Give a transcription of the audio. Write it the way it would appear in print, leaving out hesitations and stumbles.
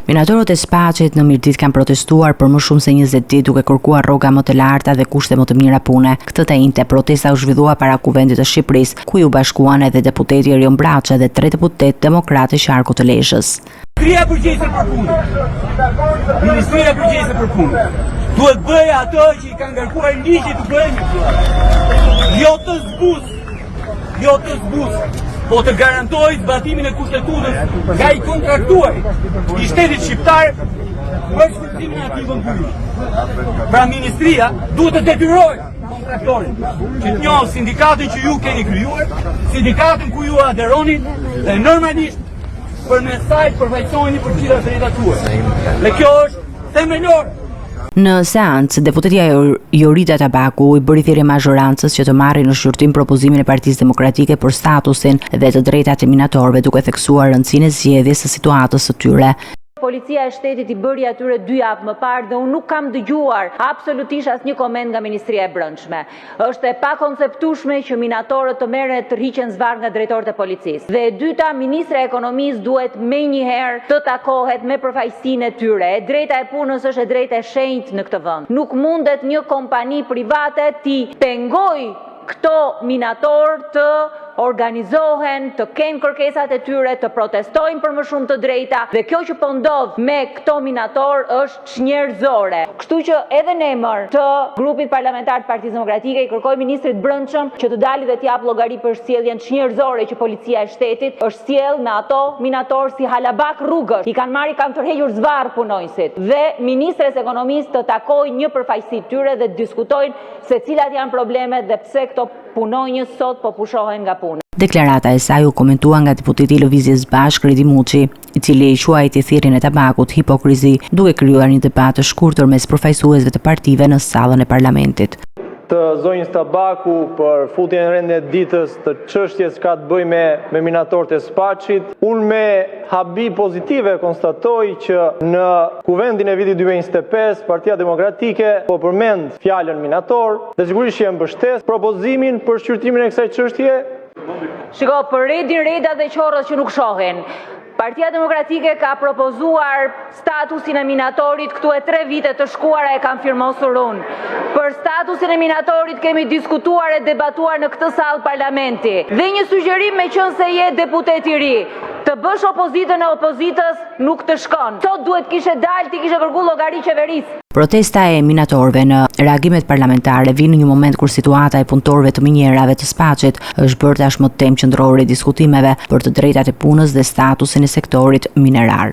Minatorët e Spaqit në Mirdit kanë protestuar për më shumë se 20 ditë duke kërkuar rroga më të larta dhe kushte më të mira pune. Këtë të njëjtë protesta u zhvillua para Kuvendit të Shqipërisë, ku u bashkuan edhe deputeti Erion Braça dhe 3 deputet demokratë Qarku të Lezhës. Ministria përgjegjëse për punë. Ministria përgjegjëse për punë. Duhet bëjë ato që i kanë ngarkuar ligji të bëjë. Jo të zbus. Po të garantoj zbatimin e kushtetutës nga i kontraktuar i shtetit shqiptar për shpërtimin e atij vëndhyri. Pra ministria duhet të detyrojë kontraktorin që të njohë sindikatën që ju keni krijuar, sindikatën ku ju aderoni dhe normalisht përmes saj përfaqësoheni për gjitha drejtat tuaja. Dhe kjo është themelor. Në seancë, deputetja Jorita Tabaku i bëri thirrje mazhorancës që të marrë në shqyrtim propozimin e Partisë Demokratike për statusin dhe të drejtat e minatorëve, duke theksuar rëndësinë e zgjedhjes së situatës së tyre. Policia e shtetit i bëri atyre 2 javë më parë dhe unë nuk kam dëgjuar absolutisht asnjë koment nga Ministria e Brendshme. Është e pakonceptueshme që minatorët të merren të rriqen zvarr nga drejtorët e policisë. Dhe e dyta, Ministra e Ekonomisë duhet menjëherë të takohet me përfaqësinë e tyre. E drejta e punës është e drejtë e shenjtë në këtë vend. Nuk mundet një kompani private t'i pengojë këto minatorë të organizohen, të kenë kërkesat e tyre, të protestojnë për më shumë të drejta dhe kjo që po ndodh me këto minator është çnjerëzore. Kështu që edhe në emër të grupit parlamentar të Partisë Demokratike i kërkoj ministrit Brendshëm që të dalë dhe t'jap llogari për sjelljen çnjerëzore që policia e shtetit është sjell me ato minator si halabak rrugësh. I kanë tërhequr zvarr punonjësit dhe ministres ekonomisë të takojnë një përfaqësi tyre dhe të diskutojnë se cilat janë problemet dhe pse këto punonjës sot po pushohen nga puna. Deklarata e saj u komentua nga deputeti i Lëvizjes Bashkë Redi Muçi, i cili i quajti thirrjen e Tabakut hipokrizi, duke krijuar një debat të shkurtër mes përfaqësuesve të partive në sallën e parlamentit. Të zonjës Tabaku për futjen e rende ditës të çështjes ka të bëjë me minatorët e Spaqit. Unë me habi pozitive konstatoj që në Kuvendin e vitit 2025 Partia Demokratike po përmend fjalën minator dhe sigurisht që e mbështes propozimin për shqyrtimin e kësaj çështje. Shiko, për Redin, Reda dhe Qorrës që nuk shohen. Partia Demokratike ka propozuar statusin e minatorit këtu e 3 vite të shkuara e kam firmosur unë. Për statusin e minatorit kemi diskutuar e debatuar në këtë sallë parlamenti. Dhe një sugjerim me qenë se je deputet i ri, të bësh opozitën e opozitës nuk të shkon. Sot duhet kishe dalë, ti kishe kërkuar llogari qeverisë. Protesta e minatorëve në reagimet parlamentare vjen në një moment kur situata e punëtorëve të minjerave të Spaqit është bërë tashmë temë qendrore diskutimeve për të drejtat e punës dhe statusin e sektorit minerar.